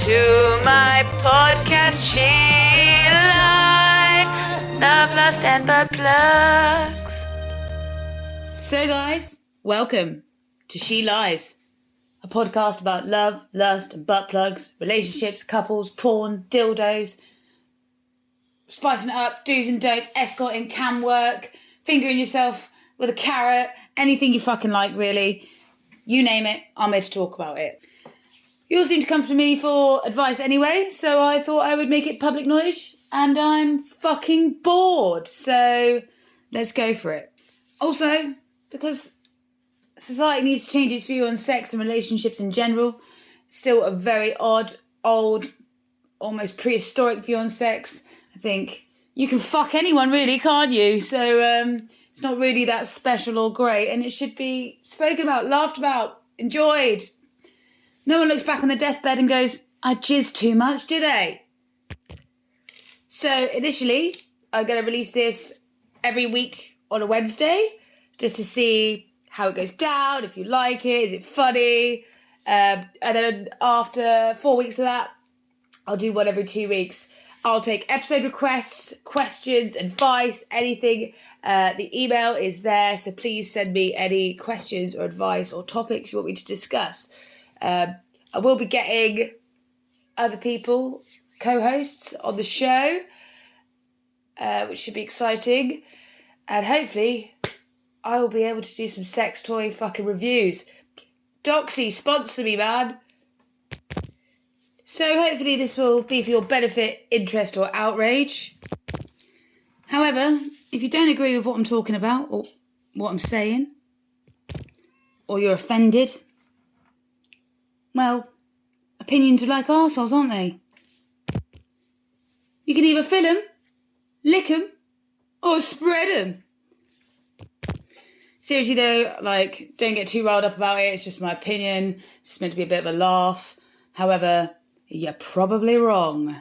to my podcast, She Lies, Love, Lust and Butt Plugs. So guys, welcome to She Lies, a podcast about love, lust and butt plugs, relationships, couples, porn, dildos, spicing it up, do's and don'ts, escorting, cam work, fingering yourself with a carrot, anything you fucking like really. You name it, I'm here to talk about it. You all seem to come to me for advice anyway, so I thought I would make it public knowledge, and I'm fucking bored, so let's go for it. Also, because society needs to change its view on sex and relationships in general, it's still a very odd, old, almost prehistoric view on sex. I think you can fuck anyone really, can't you? So it's not really that special or great, and it should be spoken about, laughed about, enjoyed. No one looks back on the deathbed and goes, I jizzed too much, do they? So initially, I'm going to release this every week on a Wednesday, just to see how it goes down, if you like it, is it funny? And then after 4 weeks of that, I'll do one every 2 weeks. I'll take episode requests, questions, advice, anything. The email is there, so please send me any questions or advice or topics you want me to discuss. I will be getting other people, co-hosts on the show, which should be exciting. And hopefully I will be able to do some sex toy fucking reviews. Doxy, sponsor me, man. So hopefully this will be for your benefit, interest or outrage. However, if you don't agree with what I'm talking about or what I'm saying, or you're offended, well, opinions are like arseholes, aren't they? You can either fill them, lick them, or spread them. Seriously though, don't get too riled up about it. It's just my opinion. It's just meant to be a bit of a laugh. However, you're probably wrong.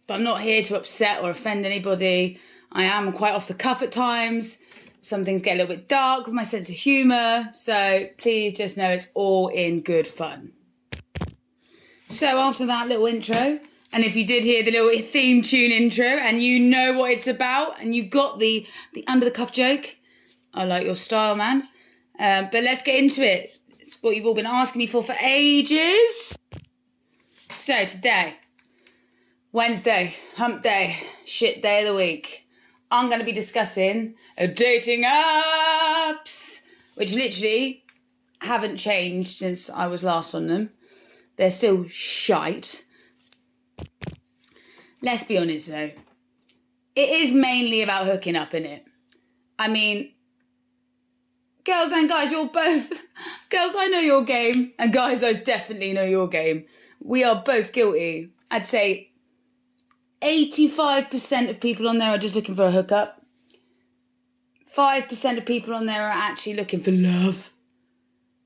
But I'm not here to upset or offend anybody. I am quite off the cuff at times. Some things get a little bit dark with my sense of humour. So please just know it's all in good fun. So after that little intro, and if you did hear the little theme tune intro and you know what it's about and you got the under the cuff joke, I like your style, man. But let's get into it. It's what you've all been asking me for ages. So today, Wednesday, hump day, shit day of the week, I'm going to be discussing dating apps, which literally haven't changed since I was last on them. They're still shite. Let's be honest though, it is mainly about hooking up, innit? I mean, girls and guys, you're both... Girls, I know your game, and guys, I definitely know your game. We are both guilty. I'd say 85% of people on there are just looking for a hookup. 5% of people on there are actually looking for love.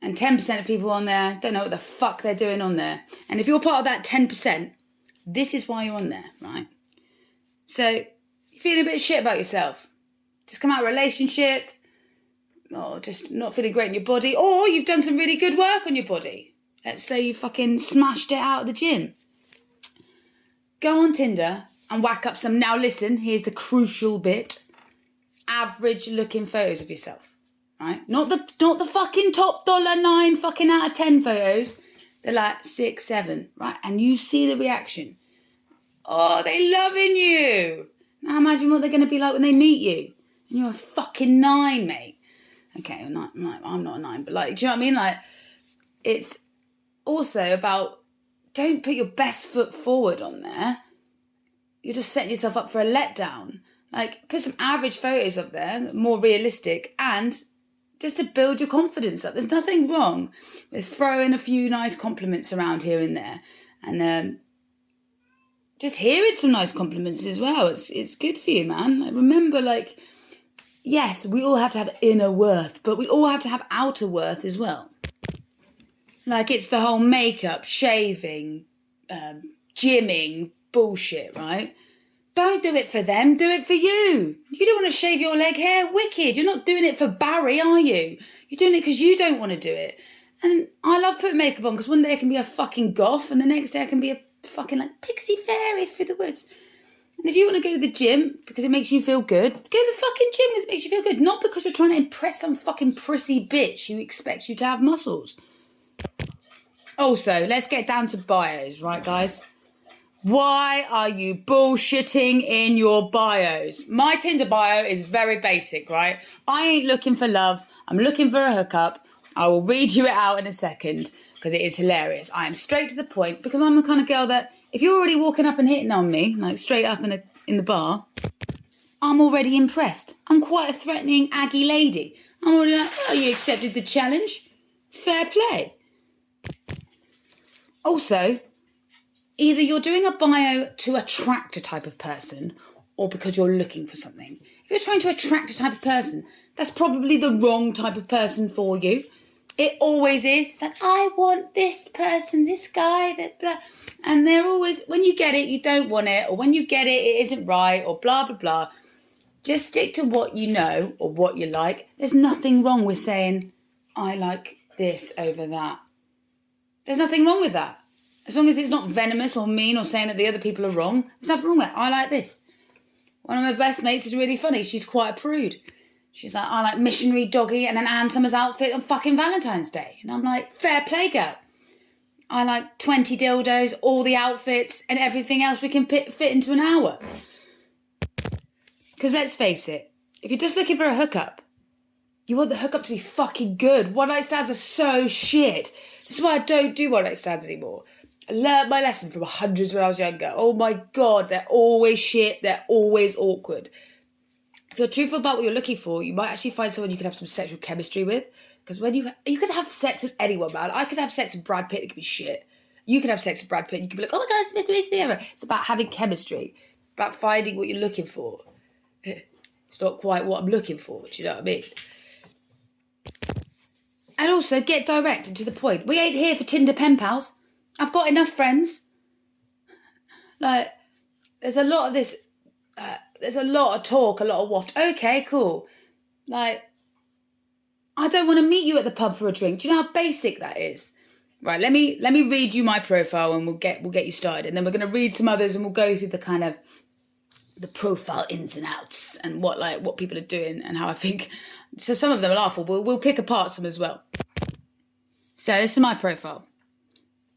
And 10% of people on there don't know what the fuck they're doing on there. And if you're part of that 10%, this is why you're on there, right? So, you're feeling a bit shit about yourself. Just come out of a relationship, or just not feeling great in your body, or you've done some really good work on your body. Let's say you fucking smashed it out of the gym. Go on Tinder and whack up some, now listen, here's the crucial bit, average looking photos of yourself, right? Not the fucking top $9 fucking out of 10 photos. They're like 6, 7, right? And you see the reaction. Oh, they loving you. Now imagine what they're going to be like when they meet you. And you're a fucking 9, mate. Okay, I'm not a 9, but do you know what I mean? It's also about, don't put your best foot forward on there. You're just setting yourself up for a letdown. Put some average photos up there, more realistic, and just to build your confidence up. There's nothing wrong with throwing a few nice compliments around here and there. And just hearing some nice compliments as well. It's good for you, man. Remember, yes, we all have to have inner worth, but we all have to have outer worth as well. It's the whole makeup, shaving, gymming bullshit, right? Don't do it for them, do it for you. You don't want to shave your leg hair, wicked. You're not doing it for Barry, are you? You're doing it because you don't want to do it. And I love putting makeup on because one day I can be a fucking goth and the next day I can be a fucking like pixie fairy through the woods. And if you want to go to the gym because it makes you feel good, go to the fucking gym because it makes you feel good. Not because you're trying to impress some fucking prissy bitch who expects you to have muscles. Also, let's get down to bios, right, guys? Why are you bullshitting in your bios? My Tinder bio is very basic, right? I ain't looking for love. I'm looking for a hookup. I will read you it out in a second because it is hilarious. I am straight to the point because I'm the kind of girl that if you're already walking up and hitting on me, like straight up in the bar, I'm already impressed. I'm quite a threatening, aggy lady. I'm already like, oh, you accepted the challenge? Fair play. Also, either you're doing a bio to attract a type of person or because you're looking for something. If you're trying to attract a type of person, that's probably the wrong type of person for you. It always is. It's like, I want this person, this guy, that blah. And they're always, when you get it, you don't want it. Or when you get it, it isn't right, or blah, blah, blah. Just stick to what you know or what you like. There's nothing wrong with saying, I like this over that. There's nothing wrong with that. As long as it's not venomous or mean or saying that the other people are wrong, there's nothing wrong with it. I like this. One of my best mates is really funny. She's quite a prude. She's like, I like missionary doggy and an Ann Summers outfit on fucking Valentine's Day. And I'm like, fair play, girl. I like 20 dildos, all the outfits and everything else we can fit into an hour. Because let's face it, if you're just looking for a hookup, you want the hookup to be fucking good. One-night stands are so shit. This is why I don't do one-night stands anymore. I learned my lesson from hundreds when I was younger. Oh my God, they're always shit. They're always awkward. If you're truthful about what you're looking for, you might actually find someone you can have some sexual chemistry with. Because when you could have sex with anyone, man. I could have sex with Brad Pitt, it could be shit. You could have sex with Brad Pitt, you could be like, oh my God, it's the best amazing thing ever. It's about having chemistry, about finding what you're looking for. It's not quite what I'm looking for, do you know what I mean? And also, get direct and to the point. We ain't here for Tinder pen pals. I've got enough friends. Like, there's a lot of this... there's a lot of talk, a lot of waft. Okay, cool. Like, I don't want to meet you at the pub for a drink. Do you know how basic that is? Right, let me read you my profile and we'll get you started. And then we're going to read some others and we'll go through the kind of the profile ins and outs and what people are doing and how I think. So some of them are laughable. We'll pick apart some as well. So this is my profile.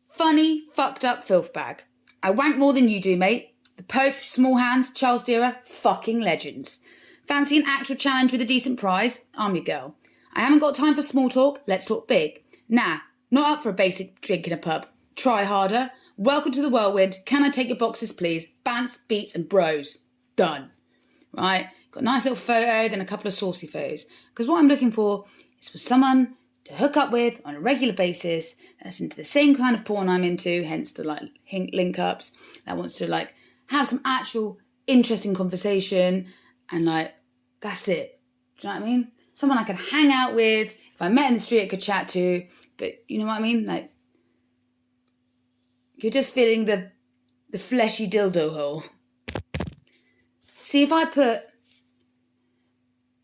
Funny, fucked up filth bag. I wank more than you do, mate. The Pope, small hands, Charles Deere, fucking legends. Fancy an actual challenge with a decent prize? I'm your girl. I haven't got time for small talk, let's talk big. Nah, not up for a basic drink in a pub. Try harder. Welcome to the whirlwind. Can I take your boxes, please? Bants, beats and bros. Done. Right? Got a nice little photo, then a couple of saucy photos. Because what I'm looking for is for someone to hook up with on a regular basis that's into the same kind of porn I'm into, hence the link-ups, that wants to have some actual interesting conversation and that's it. Do you know what I mean? Someone I could hang out with. If I met in the street, I could chat to. But you know what I mean? You're just feeling the fleshy dildo hole. See, if I put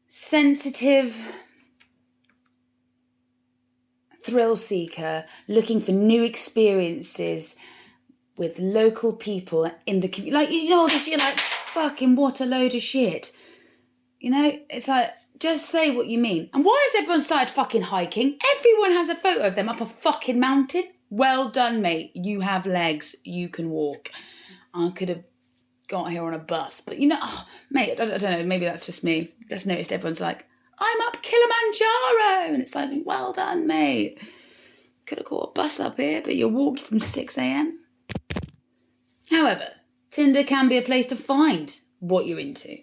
sensitive thrill seeker looking for new experiences with local people in the community, this, you're like, fucking what a load of shit. It's like, just say what you mean. And why has everyone started fucking hiking? Everyone has a photo of them up a fucking mountain. Well done, mate. You have legs. You can walk. I could have got here on a bus. But, mate, I don't know. Maybe that's just me. Just noticed everyone's like, I'm up Kilimanjaro. And it's like, well done, mate. Could have caught a bus up here, but you walked from 6 a.m. However, Tinder can be a place to find what you're into.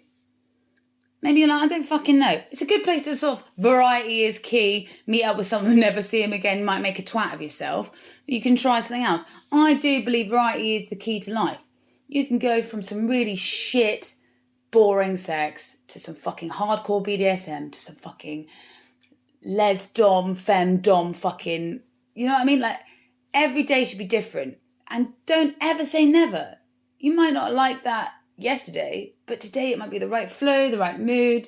Maybe you're like, I don't fucking know. It's a good place to sort of, variety is key. Meet up with someone, never see him again, might make a twat of yourself. But you can try something else. I do believe variety is the key to life. You can go from some really shit, boring sex to some fucking hardcore BDSM to some fucking les dom, femme dom fucking, you know what I mean? Every day should be different. And don't ever say never. You might not like that yesterday, but today it might be the right flow, the right mood.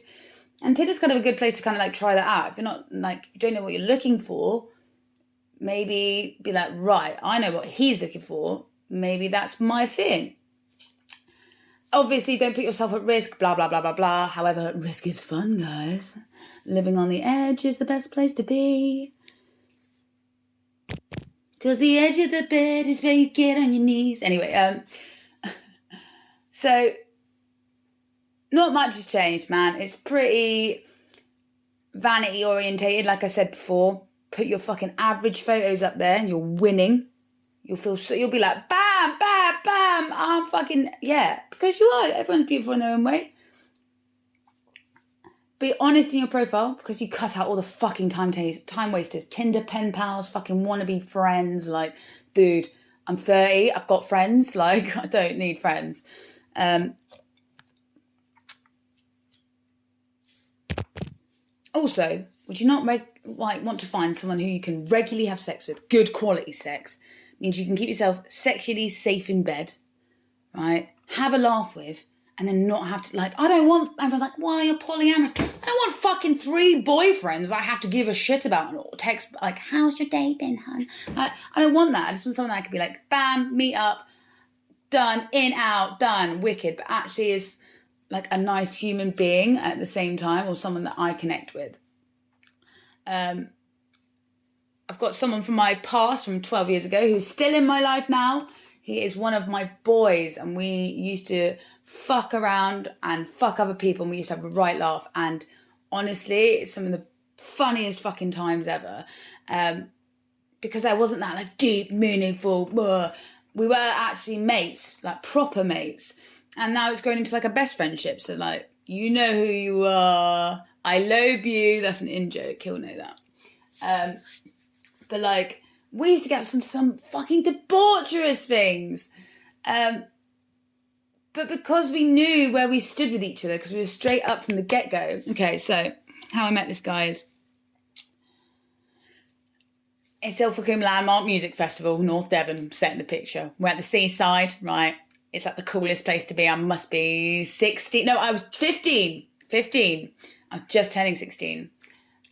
And Tinder's kind of a good place to kind of try that out. If you're not you don't know what you're looking for, maybe be like, right, I know what he's looking for. Maybe that's my thing. Obviously, don't put yourself at risk, blah, blah, blah, blah, blah. However, risk is fun, guys. Living on the edge is the best place to be. Because the edge of the bed is where you get on your knees. Anyway, so not much has changed, man. It's pretty vanity orientated, like I said before. Put your fucking average photos up there and you're winning. You'll be like, bam, bam, bam. I'm fucking, yeah, because you are. Everyone's beautiful in their own way. Be honest in your profile because you cut out all the fucking time wasters. Tinder pen pals, fucking wannabe friends. Like, dude, I'm 30. I've got friends. Like, I don't need friends. Also, would you not want to find someone who you can regularly have sex with? Good quality sex. Means you can keep yourself sexually safe in bed, right? Have a laugh with, and then not have to, like, everyone's like, why are you polyamorous? I don't want fucking 3 boyfriends that I have to give a shit about or text, like, how's your day been, hun? I don't want that. I just want someone that I could be like, bam, meet up, done, in, out, done, wicked, but actually is like a nice human being at the same time, or someone that I connect with. I've got someone from my past, from 12 years ago, who's still in my life now. He is one of my boys, and we used to fuck around and fuck other people, and we used to have a right laugh. And honestly, it's some of the funniest fucking times ever. Because there wasn't that like deep, meaningful, we were actually mates, like proper mates. And now it's grown into like a best friendship. So like, you know who you are. I lobe you. That's an in-joke. He'll know that. But like, we used to get some fucking debaucherous things. But because we knew where we stood with each other, because we were straight up from the get-go. Okay, so how I met this guy is, it's Ilfracombe Landmark Music Festival, North Devon, set in the picture. We're at the seaside, right? It's like the coolest place to be. I must be 16. No, I was 15. 15. I was just turning 16.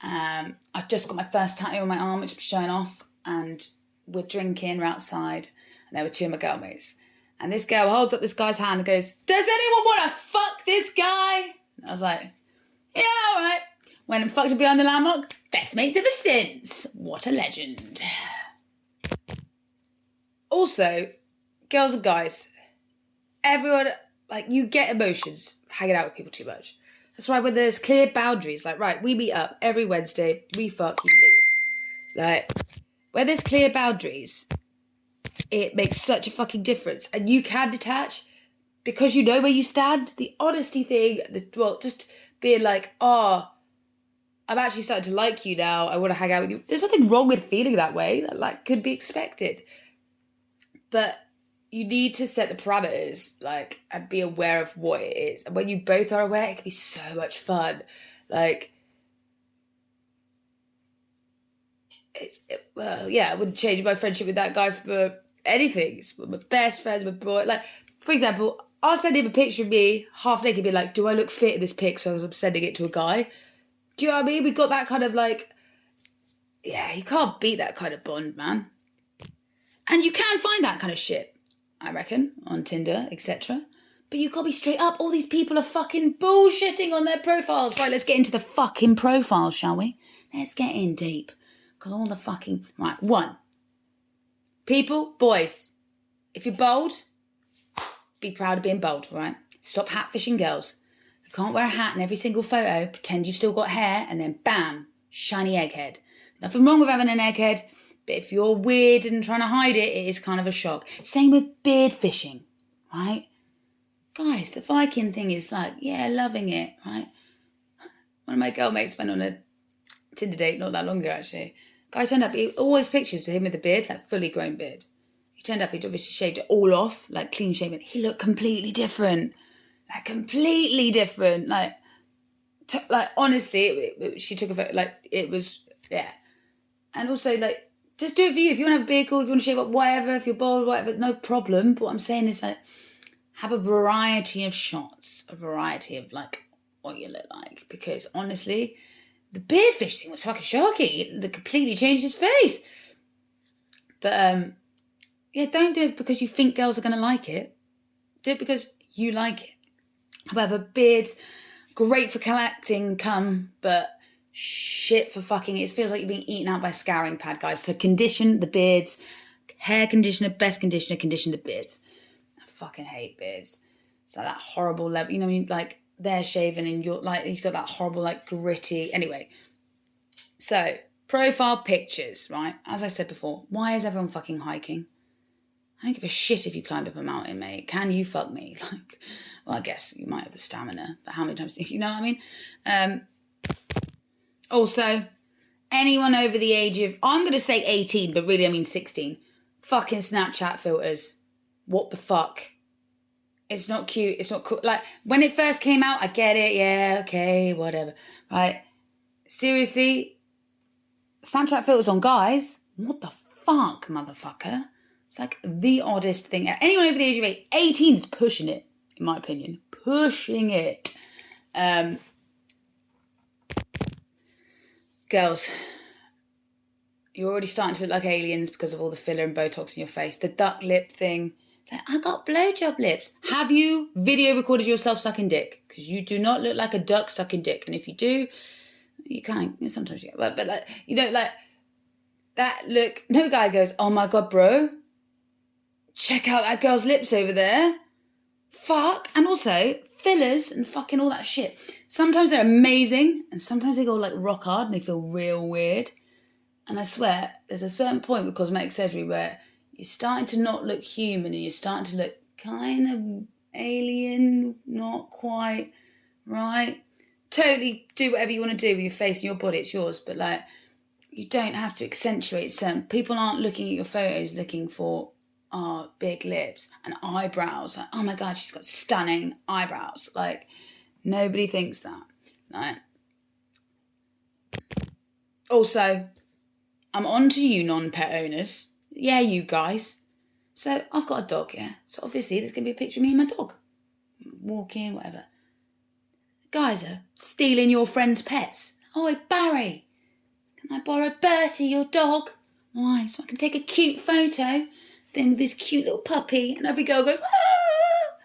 I've just got my first tattoo on my arm, which I'm showing off. And we're drinking, we're outside. And there were 2 of my girl mates. And this girl holds up this guy's hand and goes, does anyone want to fuck this guy? And I was like, yeah, all right. Went and fucked her behind the landmark. Best mates ever since. What a legend. Also, girls and guys, everyone, like, you get emotions hanging out with people too much. That's why when there's clear boundaries, like, right, we meet up every Wednesday, we fuck, you leave. Like, where there's clear boundaries, it makes such a fucking difference. And you can detach because you know where you stand. The honesty thing, just being like, oh, I'm actually starting to like you now. I want to hang out with you. There's nothing wrong with feeling that way. That like could be expected. But you need to set the parameters, like, and be aware of what it is. And when you both are aware, it can be so much fun. Like, well, yeah, I wouldn't change my friendship with that guy for anything. It's my best friends, my boy. Like, for example, I'll send him a picture of me half naked, be like, do I look fit in this pic? So I'm sending it to a guy. Do you know what I mean? We got that kind of like, yeah, you can't beat that kind of bond, man. And you can find that kind of shit, I reckon, on Tinder, etc. But you gotta be straight up. All these people are fucking bullshitting on their profiles. Right, let's get into the fucking profiles, shall we? Let's get in deep. Because all the fucking... Right, 1. People, boys, if you're bold, be proud of being bold, all right? Stop hatfishing girls. You can't wear a hat in every single photo, pretend you've still got hair, and then bam, shiny egghead. Nothing wrong with having an egghead, but if you're weird and trying to hide it, it is kind of a shock. Same with beard fishing, right? Guys, the Viking thing is like, yeah, loving it, right? One of my girl mates went on a Tinder date not that long ago, actually. Guy turned up, he always pictures of him with a beard, like fully grown beard. He turned up, he'd obviously shaved it all off, like clean shaven. He looked completely different. Like, completely different. Like honestly, she took a photo, like, it was, yeah. And also, like, just do it for you. If you want to have a beard, cool. If you want to shave up, whatever. If you're bald, whatever, no problem. But what I'm saying is, like, have a variety of shots, a variety of, like, what you look like. Because, honestly, the beard fish thing was fucking shocking. It completely changed his face. But yeah, don't do it because you think girls are going to like it. Do it because you like it. However, beards, great for collecting cum, but shit for fucking. It feels like you're being eaten out by a scouring pad, guys. So condition the beards. Hair conditioner, best conditioner, condition the beards. I fucking hate beards. It's like that horrible level. You know, when you, like, they're shaven and you're like, he's got that horrible, like, gritty. Anyway, so profile pictures, right? As I said before, why is everyone fucking hiking? I don't give a shit if you climbed up a mountain, mate. Can you fuck me? Like, well, I guess you might have the stamina, but how many times, you know what I mean? Also, anyone over the age of, I'm going to say 18, but really I mean 16. Fucking Snapchat filters. What the fuck? It's not cute. It's not cool. Like, when it first came out, I get it. Yeah, okay, whatever. Right? Seriously? Snapchat filters on guys? What the fuck, motherfucker? It's like the oddest thing. Anyone over the age of 18 is pushing it, in my opinion. Pushing it. Girls, you're already starting to look like aliens because of all the filler and Botox in your face. The duck lip thing. It's like, I got blowjob lips. Have you video recorded yourself sucking dick? Because you do not look like a duck sucking dick. And if you do, you can't. Sometimes you get. But like, you know, like that look. No guy goes, oh my God, bro. Check out that girl's lips over there. Fuck. And also, fillers and fucking all that shit. Sometimes they're amazing, and sometimes they go like rock hard and they feel real weird. And I swear, there's a certain point with cosmetic surgery where you're starting to not look human and you're starting to look kind of alien, not quite right. Totally do whatever you want to do with your face and your body, it's yours. But like, you don't have to accentuate certain. People aren't looking at your photos looking for big lips and eyebrows. Like, oh my God, she's got stunning eyebrows. Like, nobody thinks that. Like, also, I'm on to you non-pet owners. Yeah, you guys. So I've got a dog, yeah. So obviously there's going to be a picture of me and my dog. Walking, whatever. Guys are stealing your friend's pets. Oh, Barry, can I borrow Bertie, your dog? Why? So I can take a cute photo. Then with this cute little puppy, and every girl goes, ah!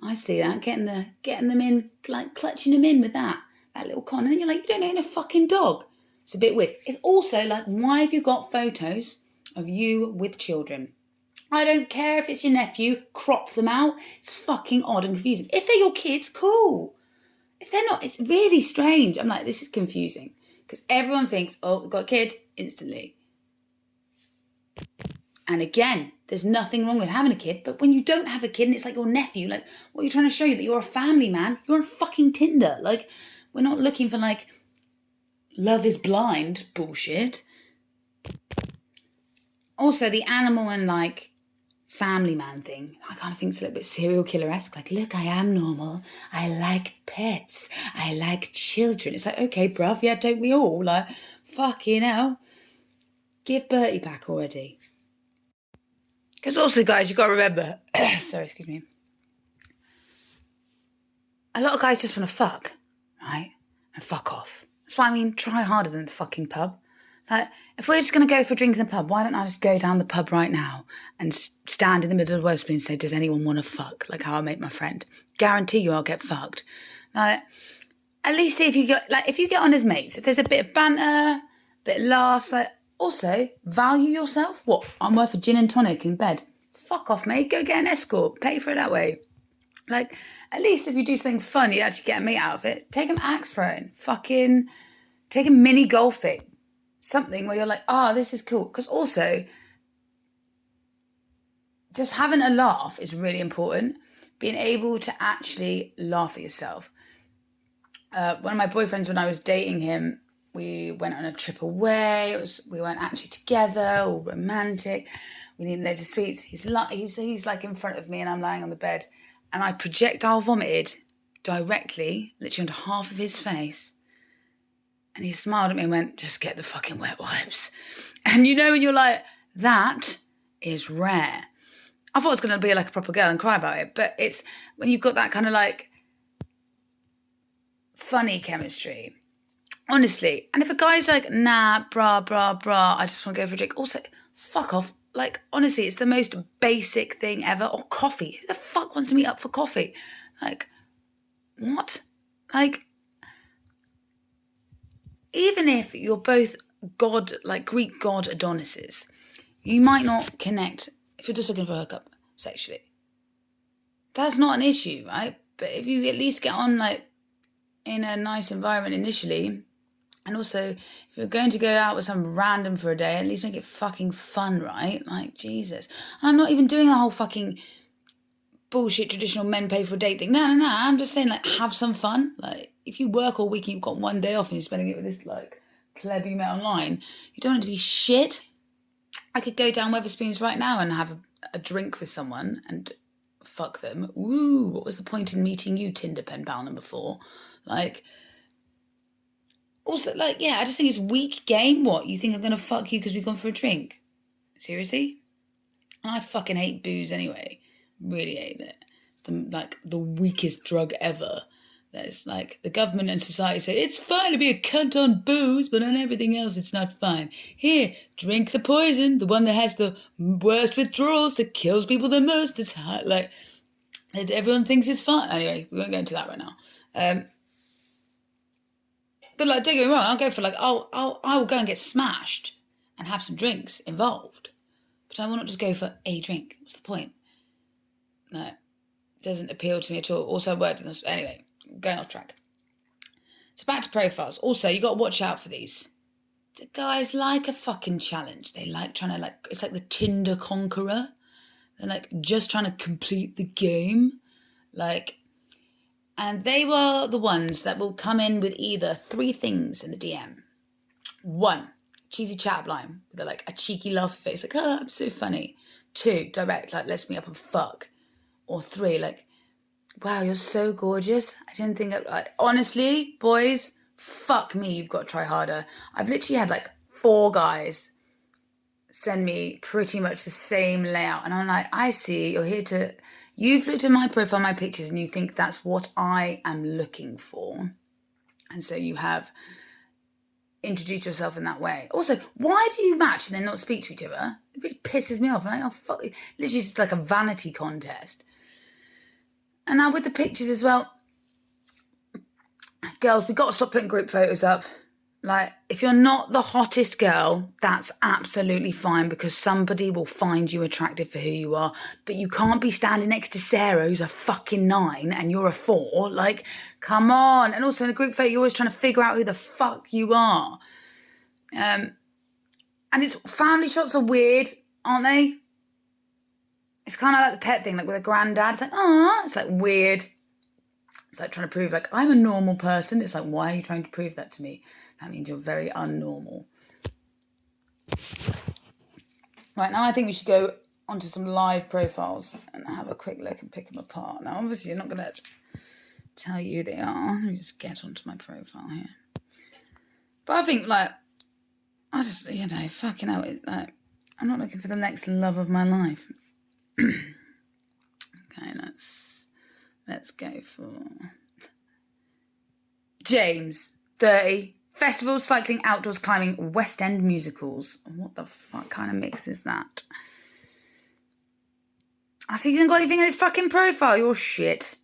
I see that, getting them in, like clutching them in with that little con. And then you're like, you don't own a fucking dog. It's a bit weird. It's also like, why have you got photos of you with children? I don't care if it's your nephew, crop them out. It's fucking odd and confusing. If they're your kids, cool. If they're not, it's really strange. I'm like, this is confusing. Because everyone thinks, oh, we've got a kid, instantly. And again, there's nothing wrong with having a kid, but when you don't have a kid and it's like your nephew, like, what are you trying to show you? That you're a family man? You're on fucking Tinder. Like, we're not looking for, like, Love is Blind bullshit. Also, the animal and, like, family man thing, I kind of think it's a little bit serial killer-esque. Like, look, I am normal. I like pets. I like children. It's like, okay, bruv, yeah, don't we all? Like, fucking hell. Give Bertie back already. Because also, guys, you've got to remember, sorry, excuse me. A lot of guys just want to fuck, right? And fuck off. That's why I mean, try harder than the fucking pub. Like, if we're just going to go for a drink in the pub, why don't I just go down the pub right now and stand in the middle of the Wetherspoon and say, does anyone want to fuck? Like how I make my friend. Guarantee you I'll get fucked. Like, at least if you get on as mates, if there's a bit of banter, a bit of laughs, like, also, value yourself. What? I'm worth a gin and tonic in bed. Fuck off, mate. Go get an escort. Pay for it that way. Like, at least if you do something fun, you actually get a mate out of it. Take them axe throwing. Fucking take them mini golfing. Something where you're like, oh, this is cool. Because also, just having a laugh is really important. Being able to actually laugh at yourself. One of my boyfriends, when I was dating him, we went on a trip away. We weren't actually together, all romantic. We needed loads of sweets. He's like in front of me and I'm lying on the bed. And I projectile vomited directly, literally onto half of his face. And he smiled at me and went, just get the fucking wet wipes. And you know when you're like, that is rare. I thought I was going to be like a proper girl and cry about it. But it's when you've got that kind of like funny chemistry. Honestly, and if a guy's like, nah, brah, I just want to go for a drink. Also, fuck off. Like, honestly, it's the most basic thing ever. Or coffee. Who the fuck wants to meet up for coffee? Like, what? Like, even if you're both God, like Greek god Adonises, you might not connect if you're just looking for a hookup sexually. That's not an issue, right? But if you at least get on, like, in a nice environment initially, and also, if you're going to go out with some random for a day, at least make it fucking fun, right? Like, Jesus. And I'm not even doing the whole fucking bullshit traditional men pay for a date thing. No. I'm just saying, like, have some fun. Like, if you work all week and you've got one day off and you're spending it with this, like, pleb you met online, you don't want it to be shit. I could go down Wetherspoons right now and have a drink with someone and fuck them. Ooh, what was the point in meeting you, Tinder pen pal number 4? Like... Also, like, yeah, I just think it's weak game. What? You think I'm going to fuck you because we've gone for a drink? Seriously? And I fucking hate booze anyway. Really hate it. It's the weakest drug ever. There's like, the government and society say, it's fine to be a cunt on booze, but on everything else it's not fine. Here, drink the poison, the one that has the worst withdrawals, that kills people the most. It's hot, like, everyone thinks it's fun. Anyway, we won't go into that right now. But, like, don't get me wrong, I'll go for, like, I will go and get smashed and have some drinks involved. But I will not just go for a drink. What's the point? No, it doesn't appeal to me at all. Also, I worked in this. Anyway, going off track. So back to profiles. Also, you got to watch out for these. The guys like a fucking challenge. They like trying to, like, it's like the Tinder conqueror. They're, like, just trying to complete the game. Like... And they were the ones that will come in with either 3 things in the DM. 1, cheesy chat line with a cheeky laughy face, like, oh, I'm so funny. 2, direct, like, let's meet up and fuck. Or 3, like, wow, you're so gorgeous. I didn't think honestly, boys, fuck me, you've got to try harder. I've literally had like 4 guys send me pretty much the same layout. And I'm like, I see, you've looked at my profile, my pictures, and you think that's what I am looking for. And so you have introduced yourself in that way. Also, why do you match and then not speak to each other? It really pisses me off. I'm like, oh, fuck. Literally just like a vanity contest. And now with the pictures as well. Girls, we've got to stop putting group photos up. Like, if you're not the hottest girl, that's absolutely fine because somebody will find you attractive for who you are. But you can't be standing next to Sarah, who's a fucking 9, and you're a 4. Like, come on. And also in a group photo, you're always trying to figure out who the fuck you are. And it's family shots are weird, aren't they? It's kind of like the pet thing, like with a granddad. It's like, oh, it's like weird. It's like trying to prove, like, I'm a normal person. It's like, why are you trying to prove that to me? That means you're very unnormal. Right, now I think we should go onto some live profiles and have a quick look and pick them apart. Now, obviously, I'm not going to tell you who they are. Let me just get onto my profile here. But I think, like, I just, fucking hell, like, I'm not looking for the next love of my life. Okay, let's go for James, 30. Festivals, cycling, outdoors, climbing, West End musicals. What the fuck kind of mix is that? I see he hasn't got anything in his fucking profile. You're shit.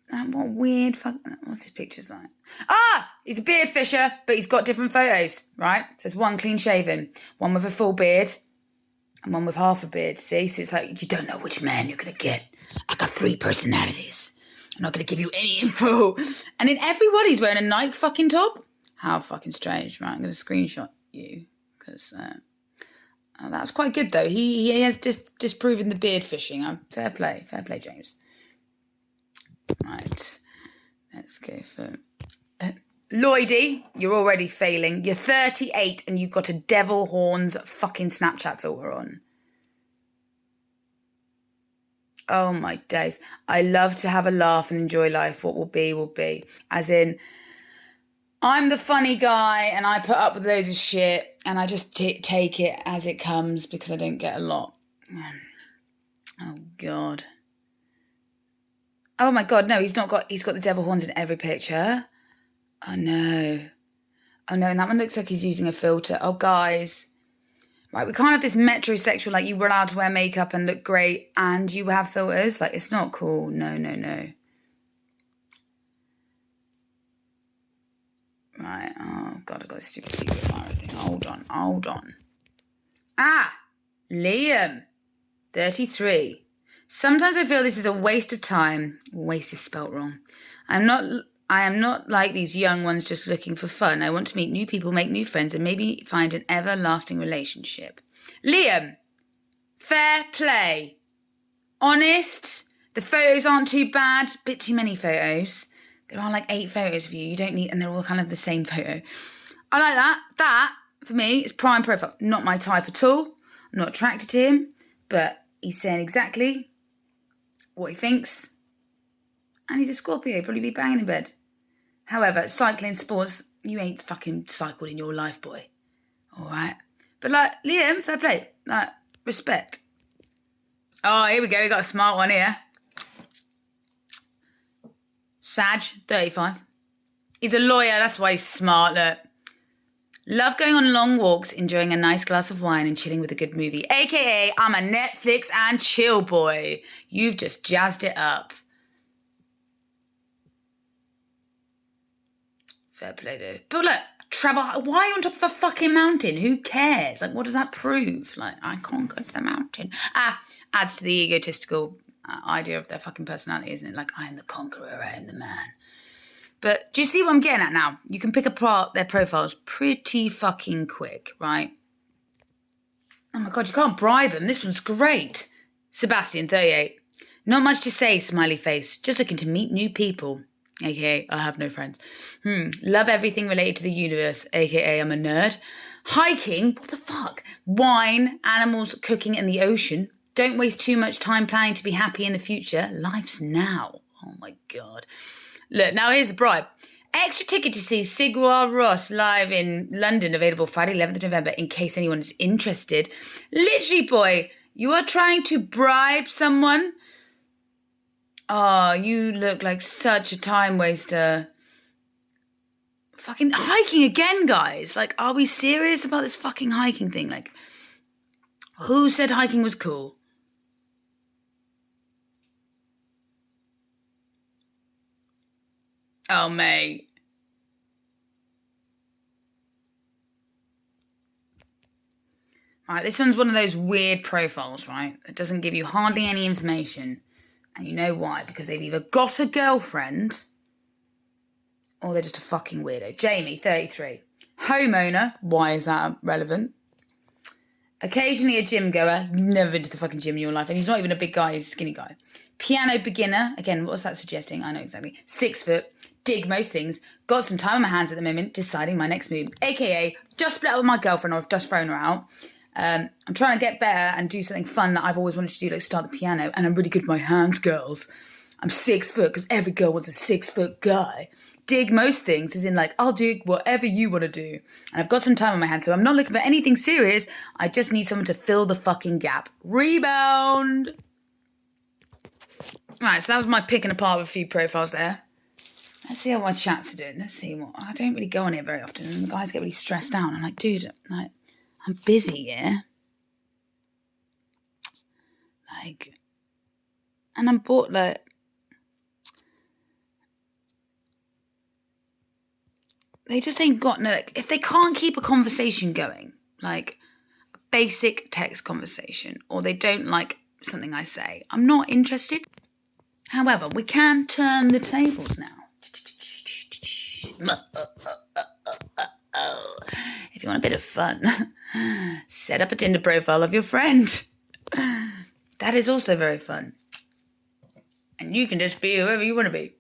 What weird fuck... What's his pictures like? Ah! He's a beard fisher, but he's got different photos, right? So there's one clean shaven, one with a full beard, and one with half a beard, see? So it's like, you don't know which man you're going to get. I got 3 personalities. I'm not going to give you any info. And in everyone, he's wearing a Nike fucking top. How fucking strange, right? I'm going to screenshot you because that's quite good, though. He has disproven the beard fishing. Fair play, James. Right, let's go for... Lloydie, you're already failing. You're 38 and you've got a devil horns fucking Snapchat filter on. Oh my days. I love to have a laugh and enjoy life. What will be, will be. As in, I'm the funny guy and I put up with loads of shit and I just take it as it comes because I don't get a lot. Oh God. Oh my God, no, he's got the devil horns in every picture. Oh no. Oh no, and that one looks like he's using a filter. Oh, guys. Right, we can't have this metrosexual, like you were allowed to wear makeup and look great and you have filters. Like, it's not cool. No. Right, oh God, I got a stupid secret admirer thing. Hold on. Liam, 33. Sometimes I feel this is a waste of time. Waste is spelt wrong. I am not like these young ones just looking for fun. I want to meet new people, make new friends, and maybe find an everlasting relationship. Liam, fair play. Honest, the photos aren't too bad. Bit too many photos. There are like 8 photos of you. You don't need, and they're all kind of the same photo. I like that. That, for me, is prime profile. Not my type at all. I'm not attracted to him, but he's saying exactly what he thinks. And he's a Scorpio, probably be banging in bed. However, cycling sports, you ain't fucking cycled in your life, boy. All right. But like, Liam, fair play. Like, respect. Oh, here we go. We got a smart one here. Sag, 35. He's a lawyer. That's why he's smart. Look. Love going on long walks, enjoying a nice glass of wine and chilling with a good movie. AKA, I'm a Netflix and chill boy. You've just jazzed it up. Fair play, though. But look, travel. Why are you on top of a fucking mountain? Who cares? Like, what does that prove? Like, I conquered the mountain. Adds to the egotistical idea of their fucking personality, isn't it? Like, I am the conqueror, I am the man. But do you see what I'm getting at now? You can pick apart their profiles pretty fucking quick, right? Oh my God, you can't bribe them. This one's great. Sebastian, 38. Not much to say, smiley face. Just looking to meet new people. AKA, I have no friends. Love everything related to the universe. AKA, I'm a nerd. Hiking, what the fuck? Wine, animals, cooking, and the ocean. Don't waste too much time planning to be happy in the future. Life's now. Oh my God. Look, now here's the bribe. Extra ticket to see Sigur Rós live in London, available Friday, 11th of November, in case anyone is interested. Literally, boy, you are trying to bribe someone? Oh, you look like such a time waster. Fucking hiking again, guys. Like, are we serious about this fucking hiking thing? Like, who said hiking was cool? Oh, mate. Right, this one's one of those weird profiles, right? That doesn't give you hardly any information. And you know why? Because they've either got a girlfriend or they're just a fucking weirdo. Jamie, 33. Homeowner. Why is that relevant? Occasionally a gym goer. Never been to the fucking gym in your life. And he's not even a big guy. He's a skinny guy. Piano beginner. Again, what's that suggesting? I know exactly. 6 foot. Dig most things. Got some time on my hands at the moment. Deciding my next move. AKA, just split up with my girlfriend or I've just thrown her out. I'm trying to get better and do something fun that I've always wanted to do, like start the piano. And I'm really good with my hands, girls. I'm 6 foot because every girl wants a 6 foot guy. Dig most things, as in like, I'll dig whatever you want to do. And I've got some time on my hands, so I'm not looking for anything serious. I just need someone to fill the fucking gap. Rebound. Right, so that was my picking apart of a few profiles there. Let's see how my chats are doing. Let's see what... I don't really go on here very often, and the guys get really stressed out. I'm like, dude, like, I'm busy, yeah? Like... And I'm bored, like... They just ain't got no... Like, if they can't keep a conversation going, like, a basic text conversation, or they don't like something I say, I'm not interested. However, we can turn the tables now. If you want a bit of fun, set up a Tinder profile of your friend. That is also very fun. And you can just be whoever you want to be.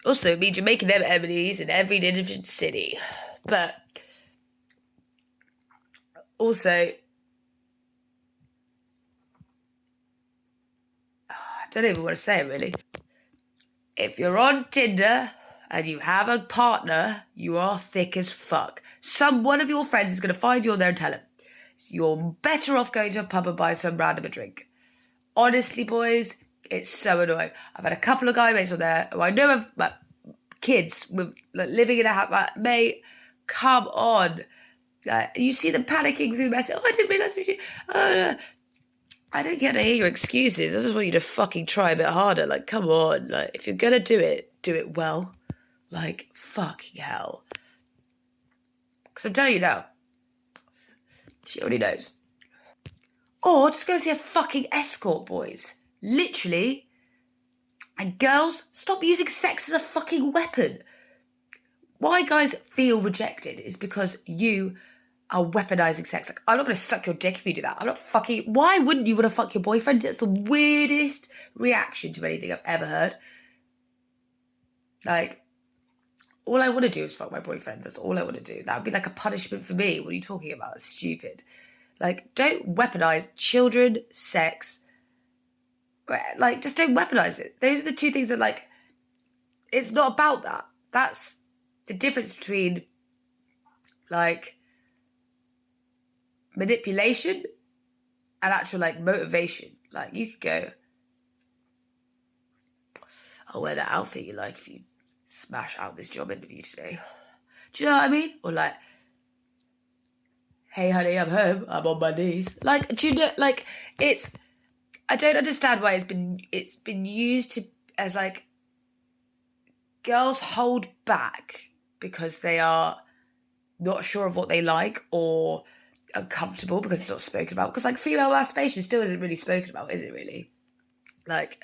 Also, it means you're making them enemies in every different city. But also, I don't even want to say it really. If you're on Tinder and you have a partner, you are thick as fuck. One of your friends is going to find you on there and tell him. You're better off going to a pub and buy some random a drink. Honestly, boys, it's so annoying. I've had a couple of guy mates on there who I know have kids with like, living in a house. Like, mate, come on. You see them panicking through the message. Oh, I didn't realise we did. Oh, no. I don't get to hear your excuses. I just want you to fucking try a bit harder. Like, come on. Like, if you're going to do it well. Like, fucking hell. Because I'm telling you now, she already knows. Or just go see a fucking escort, boys. Literally. And girls, stop using sex as a fucking weapon. Why guys feel rejected is because you are weaponizing sex. Like, I'm not going to suck your dick if you do that. I'm not fucking... Why wouldn't you want to fuck your boyfriend? That's the weirdest reaction to anything I've ever heard. Like, all I want to do is fuck my boyfriend. That's all I want to do. That would be like a punishment for me. What are you talking about? It's stupid. Like, don't weaponize children, sex. Like, just don't weaponize it. Those are the two things that, like, it's not about that. That's the difference between, like, manipulation and actual, like, motivation. Like, you could go, I'll wear that outfit you like if you smash out this job interview today. Do you know what I mean? Or like, hey honey, I'm home, I'm on my knees. Like, do you know, like, it's, I don't understand why it's been used to as like, girls hold back because they are not sure of what they like or uncomfortable because it's not spoken about. Because like female masturbation still isn't really spoken about, is it really? Like,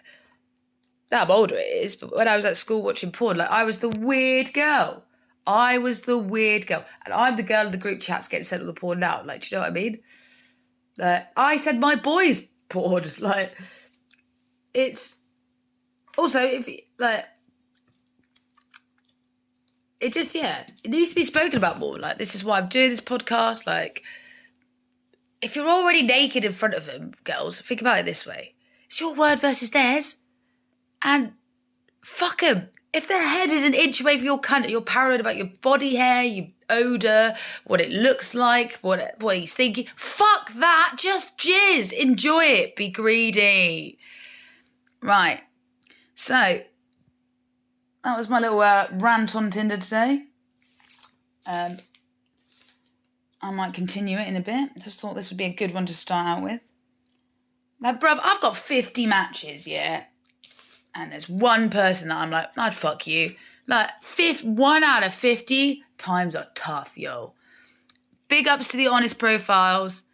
now I'm older it is, but when I was at school watching porn, like I was the weird girl. And I'm the girl in the group chats getting sent all the porn now. Like, do you know what I mean? I said my boys porn. Like, it's also, if like, it just, yeah, it needs to be spoken about more. Like, this is why I'm doing this podcast. Like, if you're already naked in front of them, girls, think about it this way. It's your word versus theirs. And fuck them. If their head is an inch away from your cunt, you're paranoid about your body hair, your odour, what it looks like, what he's thinking. Fuck that. Just jizz. Enjoy it. Be greedy. Right. So, that was my little rant on Tinder today. I might continue it in a bit. Just thought this would be a good one to start out with. Like, bruv, I've got 50 matches, yeah? And there's one person that I'm like, I'd fuck you. Like, 1 out of 50 times are tough, yo. Big ups to the honest profiles.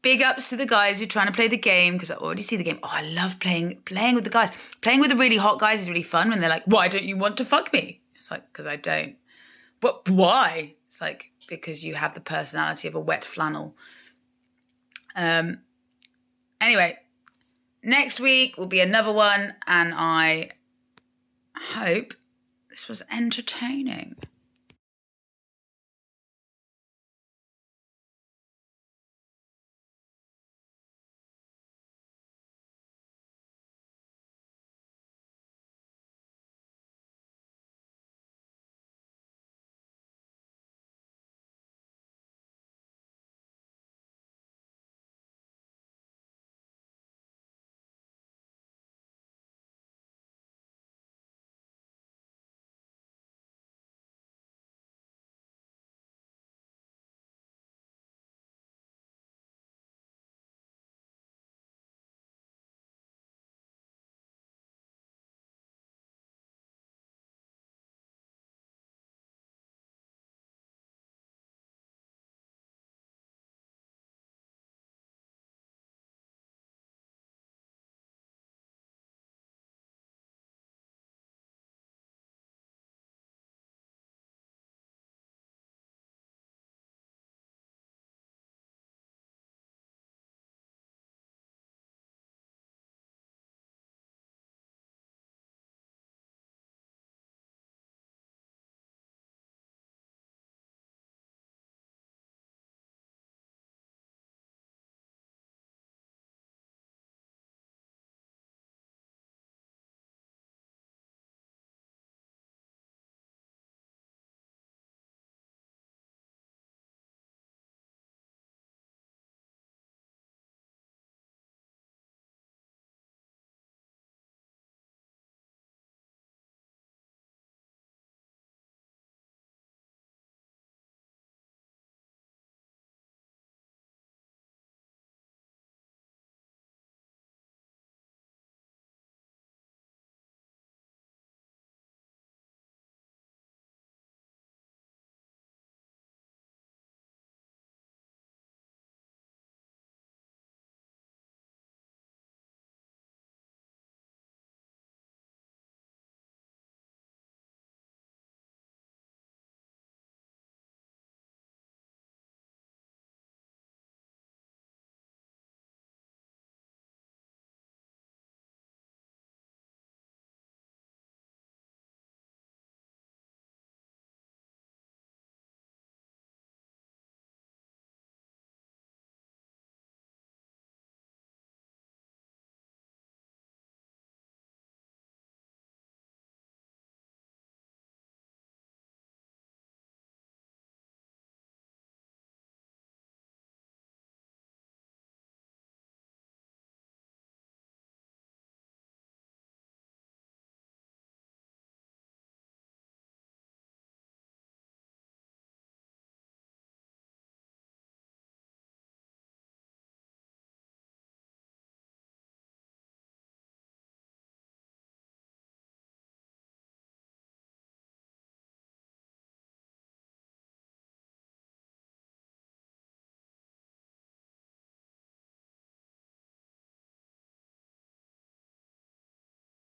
Big ups to the guys who are trying to play the game, because I already see the game. Oh, I love playing with the guys. Playing with the really hot guys is really fun when they're like, why don't you want to fuck me? It's like, because I don't. But why? It's like, because you have the personality of a wet flannel. Anyway, next week will be another one, and I hope this was entertaining.